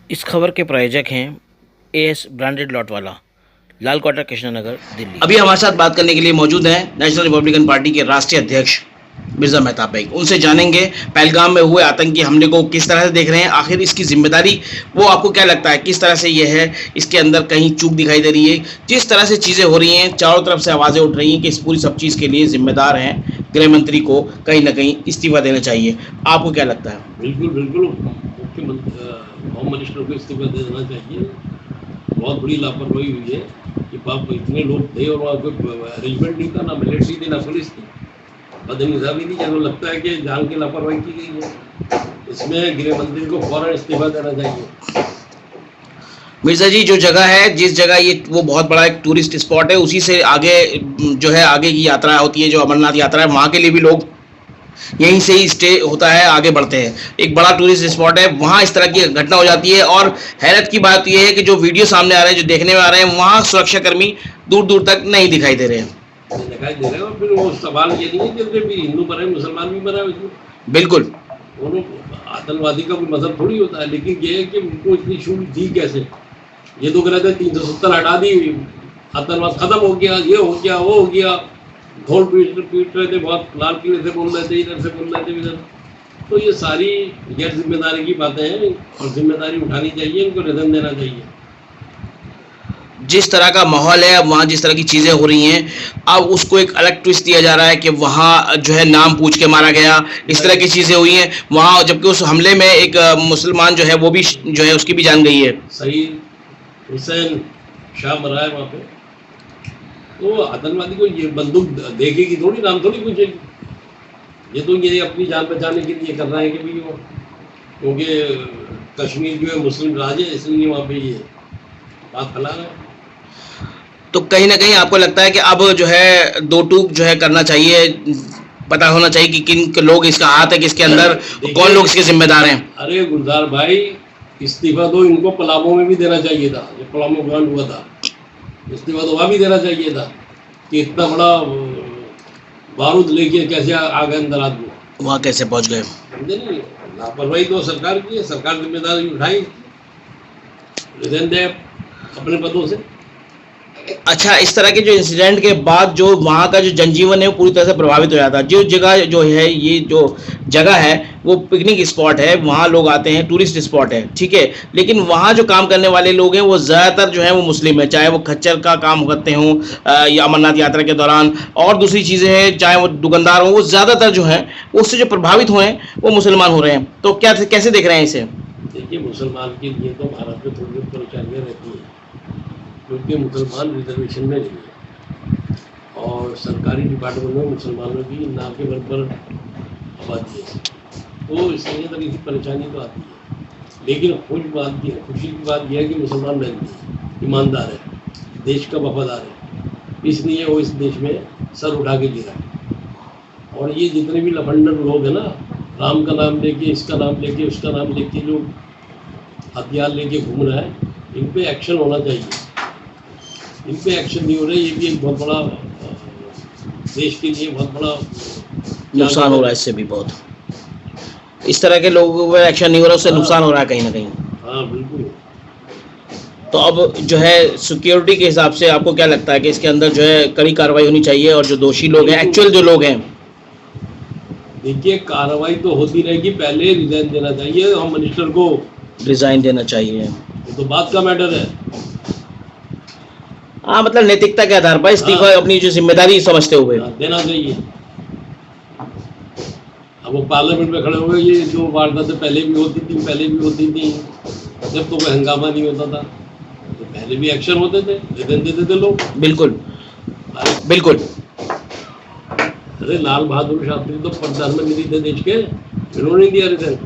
इस खबर के प्रायोजक हैं एएस ब्रांडेड लॉट वाला, लाल क्वार्टर, कृष्णनगर, दिल्ली। अभी हमारे साथ बात करने के लिए मौजूद हैं नेशनल रिपब्लिकन पार्टी के राष्ट्रीय अध्यक्ष मिर्जा मेहताब भाई। उनसे जानेंगे पहलगाम में हुए आतंकी हमले को किस तरह से देख रहे हैं, आखिर इसकी जिम्मेदारी वो आपको क्या लगता है, किस तरह से ये है, इसके अंदर कहीं चूक दिखाई दे रही है, जिस तरह से चीज़ें हो रही हैं, चारों तरफ से आवाज़ें उठ रही हैं कि इस पूरी सब चीज़ के लिए जिम्मेदार हैं गृह मंत्री को कहीं ना कहीं इस्तीफा देना चाहिए। आपको क्या लगता है? बिल्कुल बिल्कुल होम मिनिस्टर को इस्तीफा दे देना चाहिए। बहुत बड़ी लापरवाही हुई है कि बाप इतने लोग थे और वहाँ कोई अरेंजमेंट नहीं था, ना मिलिट्री थी ना पुलिस थी, बदनिज़ामी थी, जब लगता है कि जान की लापरवाही की गई है। इसमें गृह मंत्री को फौरन इस्तीफा देना चाहिए। मिर्जा जी, जो जगह है, जिस जगह ये वो बहुत बड़ा एक टूरिस्ट स्पॉट है, उसी से आगे जो है आगे की यात्रा होती है, जो अमरनाथ यात्रा है, वहाँ के लिए भी लोग यहीं से ही स्टे होता है, आगे बढ़ते हैं। एक बड़ा टूरिस्ट स्पॉट है, वहाँ इस तरह की घटना हो जाती है। और हैरत की बात यह है कि जो वीडियो सामने आ रहे हैं, जो देखने में आ रहे हैं, वहाँ सुरक्षाकर्मी दूर दूर तक नहीं दिखाई दे रहे हैं। दिखाई दे रहे हैं। और फिर वो सवाल ये नहीं है कि उनके भी हिंदू मरे मुसलमान भी मरा उसमें। बिल्कुल, दोनों आतंकवादी का कोई मतलब थोड़ी होता है, लेकिन ये है कि उनको इतनी छूट दी कैसे। ये तो कह रहे थे 370 हटा दी, आतंकवाद खत्म हो गया, ये हो गया, वो हो गया, ढोल पीट रहे थे, बहुत लाल किले से बोल रहे थे, इधर से बोल रहे थे, इधर। तो ये सारी गैर जिम्मेदारी की बातें हैं और जिम्मेदारी उठानी चाहिए, इनको रिजन देना चाहिए। जिस तरह का माहौल है, अब वहाँ जिस तरह की चीज़ें हो रही हैं, अब उसको एक अलग ट्विस्ट दिया जा रहा है कि वहाँ जो है नाम पूछ के मारा गया, इस तरह की चीज़ें हुई हैं वहाँ, जबकि उस हमले में एक मुसलमान जो है वो भी जो है उसकी भी जान गई है। सही, हुसैन शाह मरा है वहाँ पे। तो आतंकवादी को ये बंदूक देखेगी थोड़ी, नाम थोड़ी पूछेगी। ये तो ये अपनी जान बचाने के लिए कर रहा है कि भाई वो, क्योंकि कश्मीर जो है मुस्लिम राज है, इसलिए वहाँ पे ये बात फैला रहा है। तो कहीं ना कहीं आपको लगता है कि अब जो है दो टूक जो है करना चाहिए, पता होना चाहिए कि किन लोग इसका हाथ है, किसके अंदर, कौन लोग इसके जिम्मेदार हैं। अरे गुलजार भाई, इस्तीफा तो इनको पलामू में भी देना चाहिए था, जब पलामू कांड हुआ था, इस्तीफा तो वहाँ भी देना चाहिए था कि इतना बड़ा बारूद लेके कैसे आ गए अंदर आदमी, वहाँ कैसे पहुँच गए। समझे नहीं। लापरवाही तो सरकार की है, सरकार जिम्मेदारी उठाई, रिजन दे अपने पदों से। अच्छा, इस तरह के जो इंसिडेंट के बाद जो वहाँ का जो जनजीवन है वो पूरी तरह से प्रभावित हो जाता है। जो जगह जो है, ये जो जगह है वो पिकनिक स्पॉट है, वहाँ लोग आते हैं, टूरिस्ट स्पॉट है, ठीक है, लेकिन वहाँ जो काम करने वाले लोग हैं वो ज़्यादातर जो है वो मुस्लिम है, चाहे वो खच्चर का काम करते हों या अमरनाथ यात्रा के दौरान और दूसरी चीज़ें हैं, चाहे वो दुकानदार हों, वो ज़्यादातर जो हैं उससे जो प्रभावित हुए हैं वो मुसलमान हो रहे हैं। तो क्या कैसे देख रहे हैं इसे? देखिए, मुसलमान के लिए तो भारत में थोड़ी परेशानियाँ रहती हैं, क्योंकि मुसलमान रिजर्वेशन में नहीं है और सरकारी डिपार्टमेंट में मुसलमानों की ना के बराबर आबादी है, तो इसलिए तो इसी परेशानी तो आती है। लेकिन खुशी की बात यह है कि मुसलमान रहते हैं, ईमानदार है, देश का वफादार है, इसलिए वो इस देश में सर उठा के गिरा है। और ये जितने भी लफंडर लोग हैं ना, राम का नाम लेके, इसका नाम लेके, उसका नाम लेके जो हथियार लेके घूम रहा है, इन पे एक्शन होना चाहिए। इन पे एक्शन नहीं हो रहा है, ये भी एक बहुत बड़ा देश के लिए बहुत बड़ा नुकसान हो रहा है। इससे भी बहुत, इस तरह के लोगों पर एक्शन नहीं हो रहा, उससे नुकसान हो रहा है कहीं ना कहीं। हाँ बिल्कुल। तो अब जो है सिक्योरिटी के हिसाब से आपको क्या लगता है कि इसके अंदर जो है कड़ी कार्रवाई होनी चाहिए और जो दोषी लोग हैं, एक्चुअल जो लोग हैं? देखिए, कार्रवाई तो होती रहेगी, पहले रिजाइन देना चाहिए होम मिनिस्टर को। रिजाइन देना चाहिए, ये तो बात का मैटर है। हाँ, मतलब नैतिकता के आधार पर इस्तीफा अपनी जो जिम्मेदारी समझते हुए देना चाहिए। अब वो पार्लियामेंट में खड़े हुए, ये जो वारदातें पहले भी होती थी, जब तो कोई हंगामा नहीं होता था, तो पहले भी एक्शन होते थे, रिजाइन देते थे लोग। बिल्कुल बिल्कुल। अरे लाल बहादुर शास्त्री तो प्रधानमंत्री थे देश के, इन्होंने नहीं दिया रिजाइन।